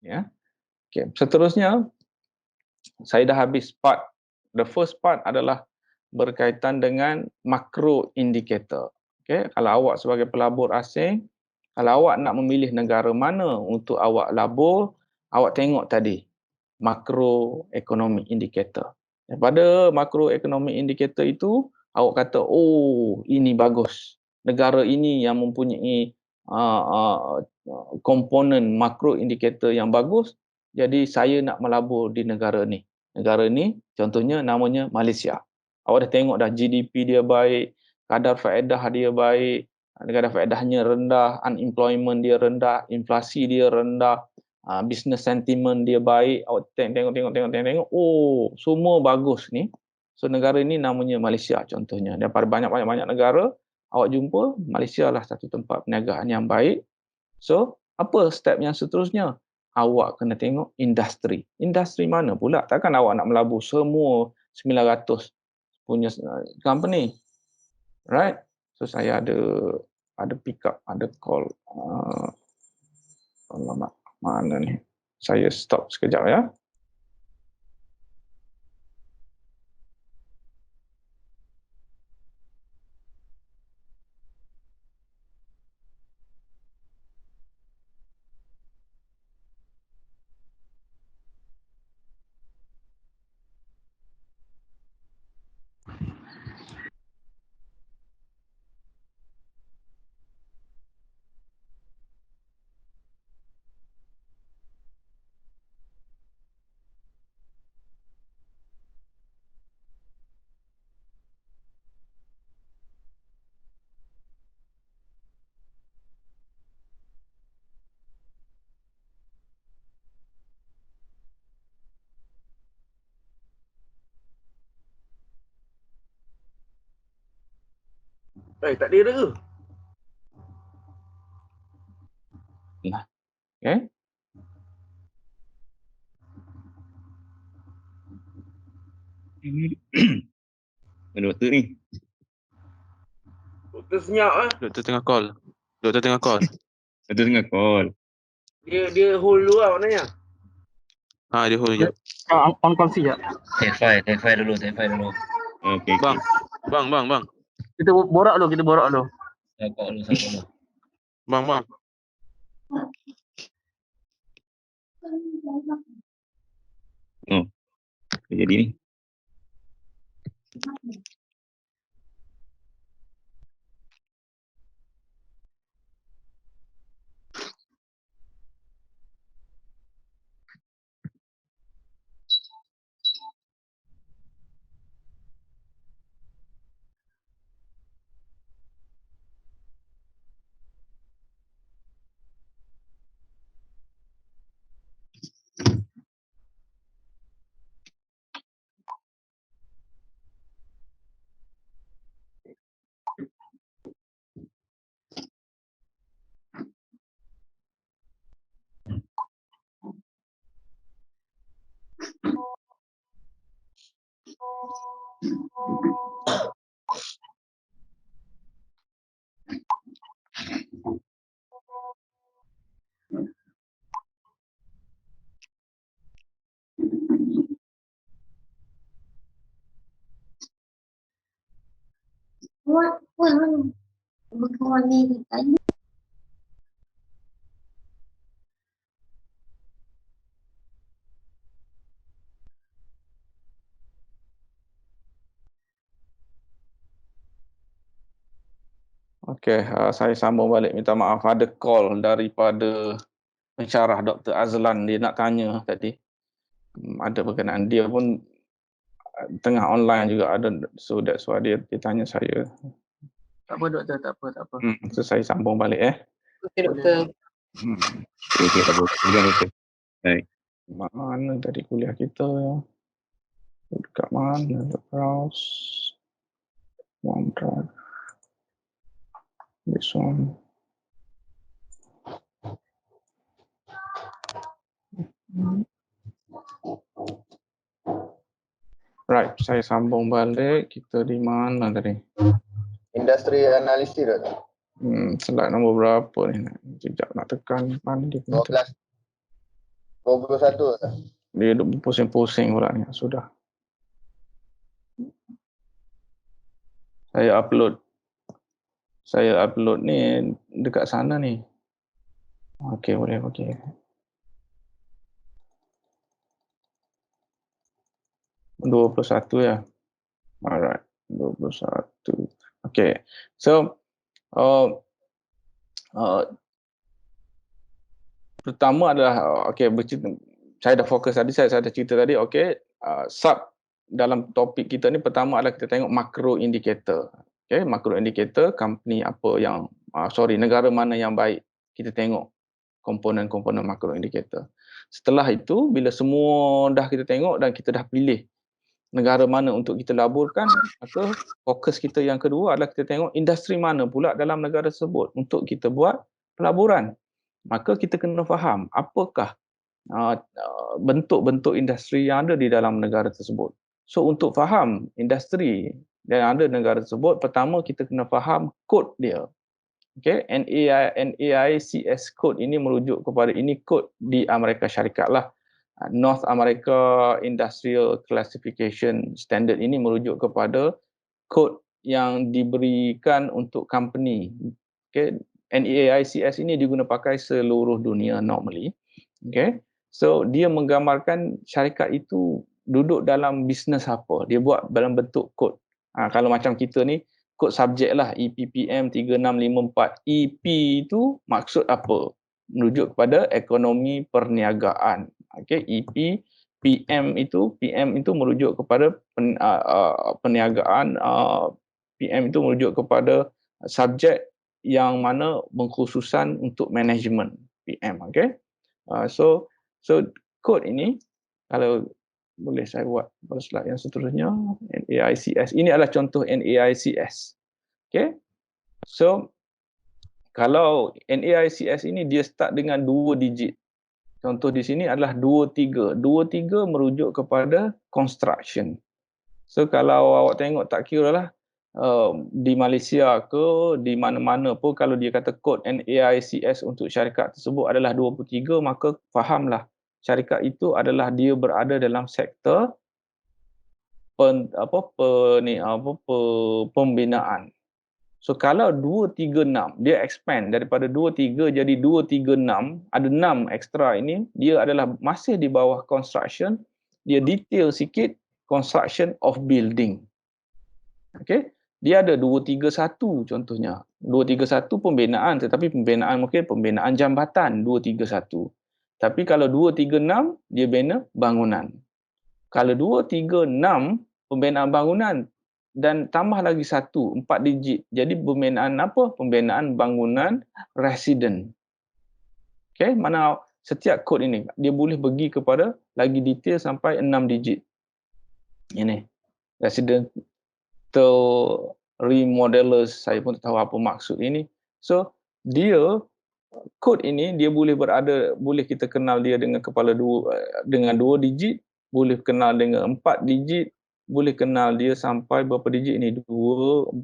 Ya. Okay. Seterusnya, saya dah habis part. The first part adalah berkaitan dengan makro indikator. Okay. Kalau awak sebagai pelabur asing, kalau awak nak memilih negara mana untuk awak labur, awak tengok tadi makro economic indicator. Daripada makro economic indicator itu, awak kata, oh ini bagus. Negara ini yang mempunyai komponen makro indikator yang bagus, jadi saya nak melabur di negara ni. Negara ni contohnya namanya Malaysia. Awak dah tengok dah GDP dia baik, kadar faedah dia baik, kadar faedahnya rendah, unemployment dia rendah, inflasi dia rendah, business sentiment dia baik. Awak tengok, oh semua bagus ni. So negara ni namanya Malaysia contohnya. Daripada banyak negara, awak jumpa Malaysia lah satu tempat perniagaan yang baik. So apa step yang seterusnya? Awak kena tengok industri. Industri mana pula? Takkan awak nak melabur semua 900 punya company. Right? So saya ada pick up, ada call. Alamak, mana ni? Saya stop sekejap ya. Tak ada ke? Nah, okay. Doktor ni. Doktor senyap ah. Doktor tengah call. Doktor tengah call. Doktor tengah call. Dia hold dulu lah maknanya. Dia hold je. On call sekejap. Tefai dulu. Okey. Bang. Kita borak dulu. Sabar dulu. Bang. Oh. Jadi ni. Okey, saya sambung balik. Minta maaf, ada call daripada pensyarah Dr. Azlan. Dia nak tanya tadi. Ada berkenaan, dia pun tengah online juga ada. So that's why dia tanya saya. Tak apa doktor, tak apa. So saya sambung balik Okey doktor. Okey, tak apa. Jangan doktor. Baik. Mana tadi kuliah kita ya? Dekat mana? Browse. OneDrive. This one. Right, saya sambung balik. Kita di mana tadi? Industri analisis doktor. Slide nombor berapa ni? Sekejap nak tekan. Mana dia? 12. 21 tak? Dia duk pusing-pusing pula ni. Sudah. Saya upload ni dekat sana ni. Okey, boleh. Okey. Dua puluh satu ya. Alright. 21. Okay. So, pertama adalah, saya dah fokus tadi, saya dah cerita tadi, sub dalam topik kita ni pertama adalah kita tengok makro indikator. Okay, makro indikator, company apa yang, negara mana yang baik, kita tengok komponen-komponen makro indikator. Setelah itu, bila semua dah kita tengok dan kita dah pilih negara mana untuk kita laburkan, maka fokus kita yang kedua adalah kita tengok industri mana pula dalam negara tersebut untuk kita buat pelaburan. Maka kita kena faham apakah bentuk-bentuk industri yang ada di dalam negara tersebut. So untuk faham industri yang ada di negara tersebut, pertama kita kena faham kod dia. Okay, NAICS code ini merujuk kepada, ini kod di Amerika Syarikat lah. North America Industrial Classification Standard ini merujuk kepada kod yang diberikan untuk company. Okay, NAICS ini diguna pakai seluruh dunia normally. Okay, so dia menggambarkan syarikat itu duduk dalam bisnes apa, dia buat dalam bentuk kod. Kalau macam kita ni, kod subjek lah, EPPM 3654. EP itu maksud apa? Merujuk kepada ekonomi perniagaan. Okay, EP, PM itu merujuk kepada perniagaan, PM itu merujuk kepada subjek yang mana berkhususan untuk management, PM. Okay, so kod ini, kalau boleh saya buat pada slide yang seterusnya, NAICS. Ini adalah contoh NAICS. Okay, so kalau NAICS ini dia start dengan 2 digit. Contoh di sini adalah 23. 23 merujuk kepada construction. So kalau awak tengok, tak kira lah di Malaysia ke, di mana-mana pun, kalau dia kata kod NAICS untuk syarikat tersebut adalah 23, maka fahamlah syarikat itu adalah dia berada dalam sektor pembinaan. So kalau 236, dia expand daripada 23 jadi 236, ada 6 ekstra ini, dia adalah masih di bawah construction, dia detail sikit, construction of building. Okay, dia ada 231 contohnya. 231 pembinaan, tetapi pembinaan mungkin pembinaan jambatan 231. Tapi kalau 236 dia bina bangunan. Kalau 236 pembinaan bangunan dan tambah lagi 1, 4 digit. Jadi pembinaan apa? Pembinaan bangunan resident. Okay, mana setiap kod ini dia boleh pergi kepada lagi detail sampai 6 digit. Ini residential remodelers, saya pun tak tahu apa maksud ini. So dia kod ini dia boleh boleh kita kenal dia dengan dengan 2 digit, boleh kenal dengan 4 digit, boleh kenal dia sampai berapa digit ni, 2,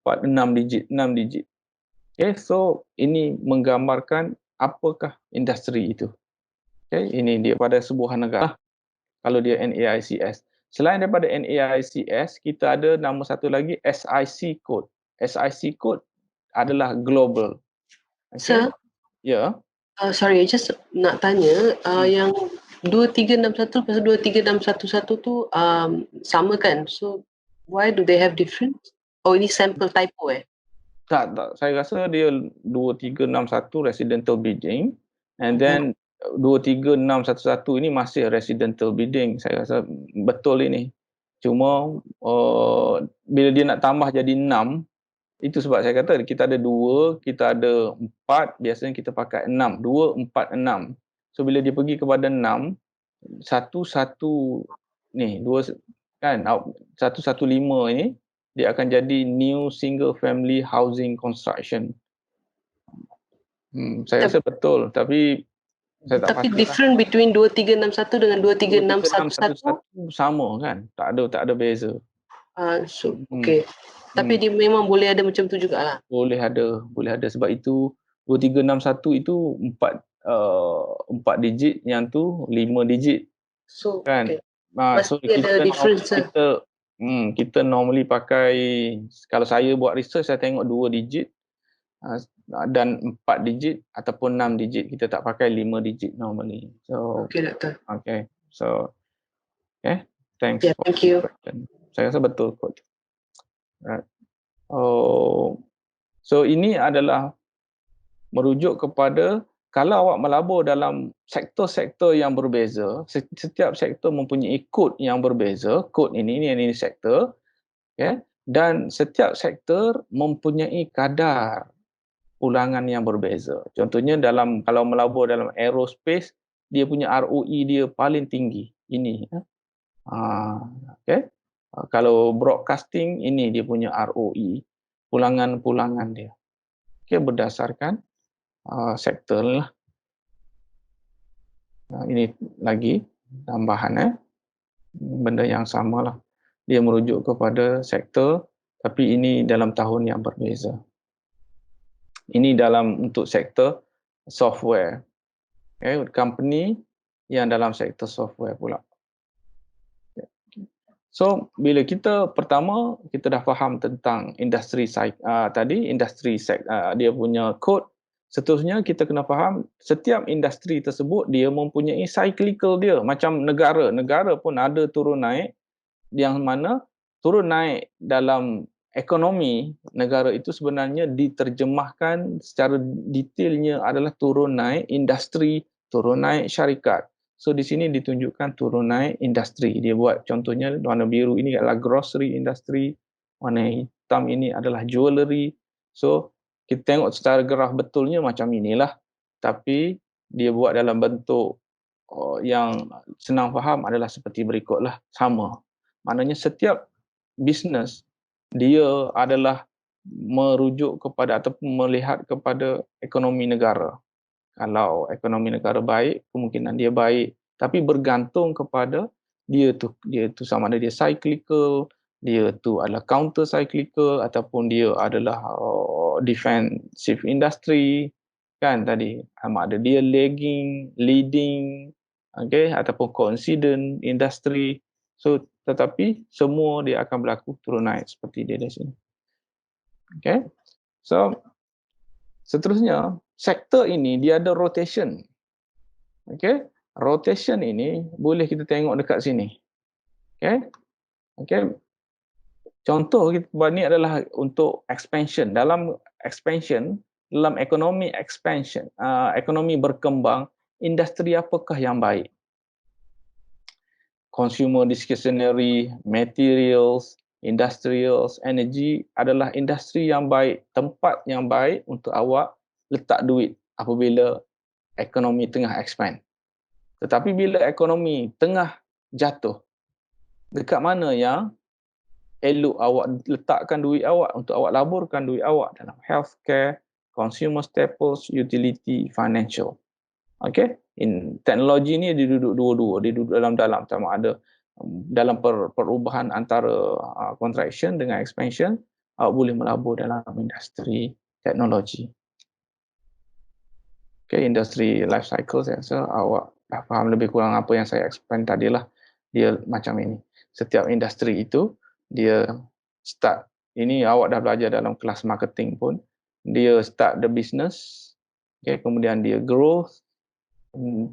4, 6 digit, 6 digit. Okay, so ini menggambarkan apakah industri itu. Okay, ini dia pada sebuah negara. Kalau dia NAICS. Selain daripada NAICS, kita ada nama satu lagi, SIC code. SIC code adalah global. Okay. Sir? Ya. Sorry, just nak tanya, yang 2361 pasal 23611 tu sama kan? So why do they have different? Oh, ini sample typo Tak. Saya rasa dia 2361 residential building, and then 23611 ini masih residential building. Saya rasa betul ini. Cuma bila dia nak tambah jadi 6, itu sebab saya kata kita ada 2, kita ada 4, biasanya kita pakai 6. 2, 4, 6. So bila dia pergi kepada 6, 115 ini dia akan jadi new single family housing construction. Saya rasa betul, tapi saya tak pasti. Tapi different between 2361 dengan 23611 sama kan? Tak ada beza. Okay. Tapi dia memang boleh ada macam tu jugalah. Boleh ada sebab itu 2361 itu 4 digit, yang tu 5 digit So, kan. okay. So Mesti ada difference lah. kita normally pakai, kalau saya buat research saya tengok 2 digit dan 4 digit ataupun 6 digit. Kita tak pakai 5 digit normally. So Okay, Doktor. okay. So thanks Yeah, for thank the you. question. Saya rasa betul kot. Right. So ini adalah merujuk kepada kalau awak melabur dalam sektor-sektor yang berbeza, setiap sektor mempunyai kod yang berbeza, kod ini sektor, dan setiap sektor mempunyai kadar pulangan yang berbeza. Contohnya kalau melabur dalam aerospace, dia punya ROE dia paling tinggi. Ini. Kalau broadcasting, ini dia punya ROE, pulangan-pulangan dia. Berdasarkan sektor lah. Ini lagi tambahan benda yang sama lah. Dia merujuk kepada sektor, tapi ini dalam tahun yang berbeza. Ini untuk sektor software. Company yang dalam sektor software pula. So bila kita dah faham tentang industri tadi, dia punya kod. Seterusnya kita kena faham setiap industri tersebut dia mempunyai cyclical dia. Macam negara pun ada turun naik, yang mana turun naik dalam ekonomi negara itu sebenarnya diterjemahkan secara detailnya adalah turun naik industri, turun naik syarikat. So di sini ditunjukkan turun naik industri. Dia buat contohnya warna biru ini adalah grocery industry, warna hitam ini adalah jewellery. So kita tengok secara graf betulnya macam inilah. Tapi dia buat dalam bentuk yang senang faham adalah seperti berikutlah, sama. Maknanya setiap bisnes dia adalah merujuk kepada ataupun melihat kepada ekonomi negara. Kalau ekonomi negara baik, kemungkinan dia baik, tapi bergantung kepada dia tu sama ada dia cyclical, dia tu adalah counter cyclical ataupun dia adalah defensive industry kan tadi, sama ada dia lagging, leading, ataupun coincident industry. So tetapi semua dia akan berlaku turun naik seperti dia di sini. So seterusnya sektor ini dia ada rotation. Rotation ini boleh kita tengok dekat sini. Contoh kita buat ni adalah untuk expansion. Dalam ekonomi expansion, ekonomi berkembang, industri apakah yang baik? Consumer discretionary, materials, industrials, energy adalah industri yang baik, tempat yang baik untuk awak letak duit apabila ekonomi tengah expand. Tetapi bila ekonomi tengah jatuh, dekat mana yang elok awak letakkan duit awak untuk awak laburkan duit awak dalam healthcare, consumer staples, utility, financial. In teknologi ni dia duduk dua-dua, dia duduk dalam-dalam, sama ada dalam perubahan antara contraction dengan expansion, awak boleh melabur dalam industri teknologi. Industri life cycle saya rasa awak dah faham lebih kurang apa yang saya explain tadilah. Dia macam ini. Setiap industri itu dia start, ini awak dah belajar dalam kelas marketing pun, dia start the business, kemudian dia growth.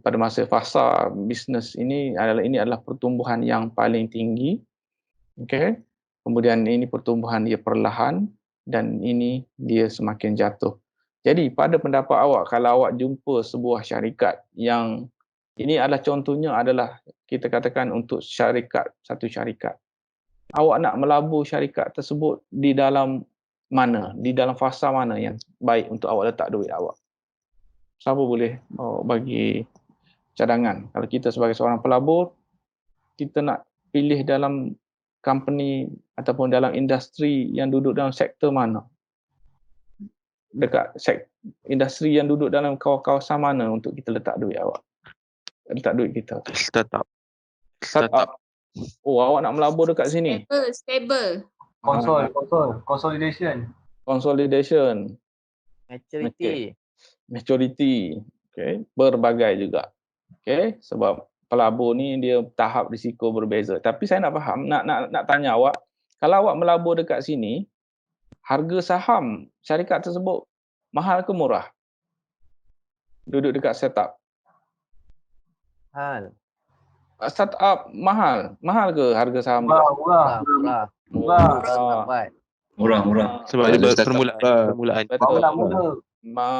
Pada masa fasa bisnes ini adalah pertumbuhan yang paling tinggi. Kemudian ini pertumbuhan dia perlahan dan ini dia semakin jatuh. Jadi pada pendapat awak, kalau awak jumpa sebuah syarikat yang ini adalah contohnya adalah kita katakan untuk satu syarikat. Awak nak melabur syarikat tersebut di dalam mana? Di dalam fasa mana yang baik untuk awak letak duit awak? Siapa boleh bagi cadangan? Kalau kita sebagai seorang pelabur, kita nak pilih dalam company ataupun dalam industri yang duduk dalam sektor mana? Dekat industri yang duduk dalam kawasan mana untuk kita letak duit awak? Letak duit kita. Startup. Oh, awak nak melabur dekat sini? Stable. Consolidation. Consolidation. Maturity. Maturity. Okay, berbagai juga. Okay, sebab pelabur ni dia tahap risiko berbeza. Tapi saya nak faham, nak tanya awak, kalau awak melabur dekat sini, harga saham syarikat tersebut mahal ke murah? Duduk dekat setup. Hal. Startup mahal. Mahal ke harga saham? Murah. Murah. Murah. Sebab dia Ada startup permulaan. Betul. Mula.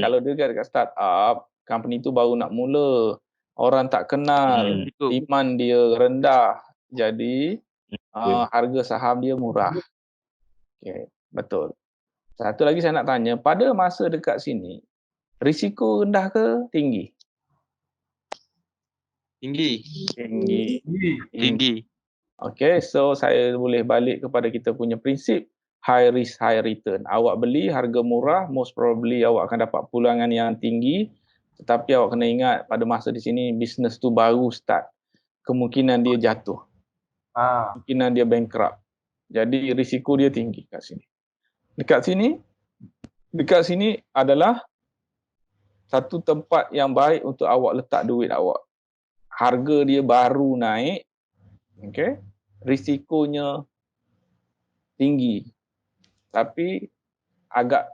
Kalau dekat startup, company tu baru nak mula. Orang tak kenal, demand dia rendah. Jadi harga saham dia murah. Okay, betul. Satu lagi saya nak tanya, pada masa dekat sini, risiko rendah ke tinggi? Tinggi. Okay, so saya boleh balik kepada kita punya prinsip high risk, high return. Awak beli harga murah, most probably awak akan dapat pulangan yang tinggi. Tetapi awak kena ingat pada masa di sini, bisnes tu baru start. Kemungkinan dia jatuh. Kemungkinan dia bankrupt. Jadi risiko dia tinggi kat sini. Dekat sini adalah satu tempat yang baik untuk awak letak duit awak. Harga dia baru naik, okay, risikonya tinggi. Tapi agak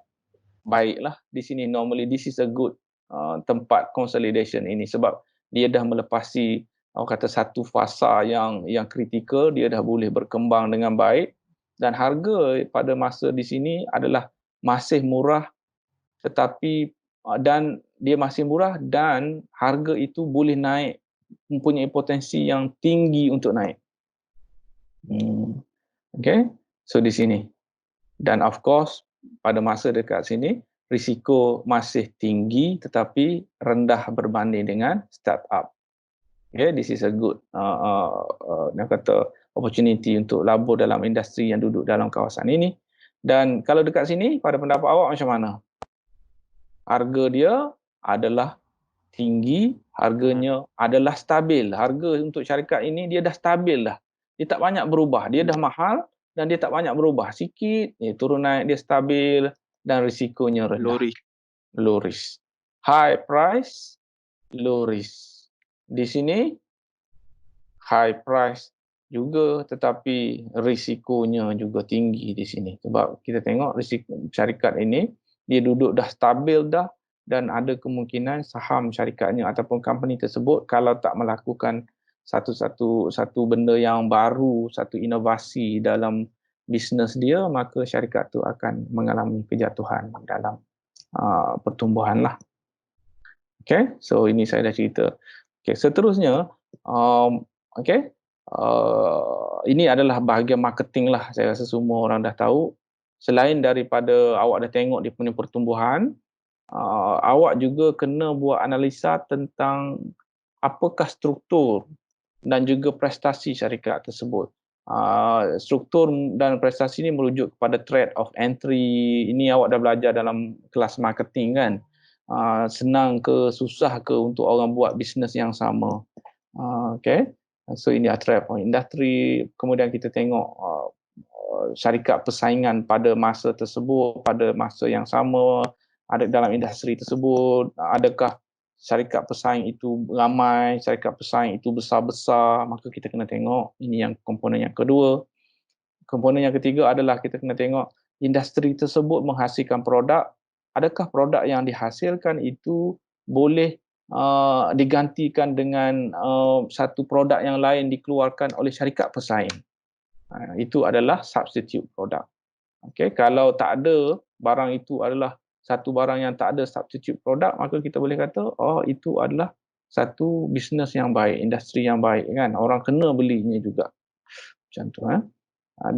baiklah di sini. Normally this is a good tempat consolidation ini sebab dia dah melepasi kata satu fasa yang kritikal, dia dah boleh berkembang dengan baik dan harga pada masa di sini adalah masih murah tetapi dan dia masih murah dan harga itu boleh naik, mempunyai potensi yang tinggi untuk naik. Okay, so di sini. Dan of course pada masa dekat sini risiko masih tinggi tetapi rendah berbanding dengan startup. Okay, this is a good opportunity untuk labur dalam industri yang duduk dalam kawasan ini. Dan kalau dekat sini, pada pendapat awak macam mana? Harga dia adalah tinggi, harganya adalah stabil. Harga untuk syarikat ini dia dah stabil dah. Dia tak banyak berubah. Dia dah mahal dan dia tak banyak berubah. Sikit, turun naik, dia stabil dan risikonya rendah. Low risk. High price, low risk. Di sini, high price juga tetapi risikonya juga tinggi di sini. Sebab kita tengok risiko syarikat ini, dia duduk dah stabil dah dan ada kemungkinan saham syarikatnya ataupun company tersebut kalau tak melakukan satu benda yang baru, satu inovasi dalam bisnes dia, maka syarikat tu akan mengalami kejatuhan dalam pertumbuhan lah. Okay, so ini saya dah cerita. Okay, seterusnya, ini adalah bahagian marketing lah. Saya rasa semua orang dah tahu. Selain daripada awak dah tengok dia punya pertumbuhan, awak juga kena buat analisa tentang apakah struktur dan juga prestasi syarikat tersebut. Struktur dan prestasi ini merujuk kepada threat of entry. Ini awak dah belajar dalam kelas marketing kan. Senang ke susah ke untuk orang buat bisnes yang sama. Okay. So ini threat of industry. Kemudian kita tengok syarikat persaingan pada masa tersebut, pada masa yang sama ada dalam industri tersebut. Adakah syarikat pesaing itu ramai, syarikat pesaing itu besar-besar, maka kita kena tengok. Ini yang komponen yang kedua. Komponen yang ketiga adalah kita kena tengok industri tersebut menghasilkan produk. Adakah produk yang dihasilkan itu boleh digantikan dengan satu produk yang lain dikeluarkan oleh syarikat pesaing. Itu adalah substitute product. Okay, kalau tak ada barang itu adalah satu barang yang tak ada substitute product, maka kita boleh kata itu adalah satu bisnes yang baik, industri yang baik kan. Orang kena belinya juga. Macam tu.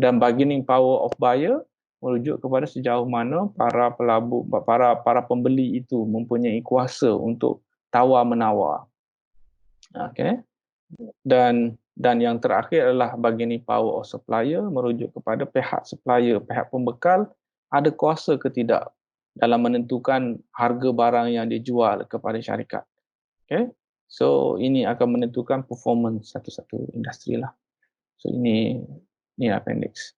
Dan bargaining power of buyer merujuk kepada sejauh mana para pelabur, para pembeli itu mempunyai kuasa untuk tawar-menawar. Okay. Dan yang terakhir adalah bargaining power of supplier, merujuk kepada pihak supplier, pihak pembekal ada kuasa ke tidak dalam menentukan harga barang yang dijual kepada syarikat. Okay. So ini akan menentukan performance satu-satu industri lah. So ini appendix.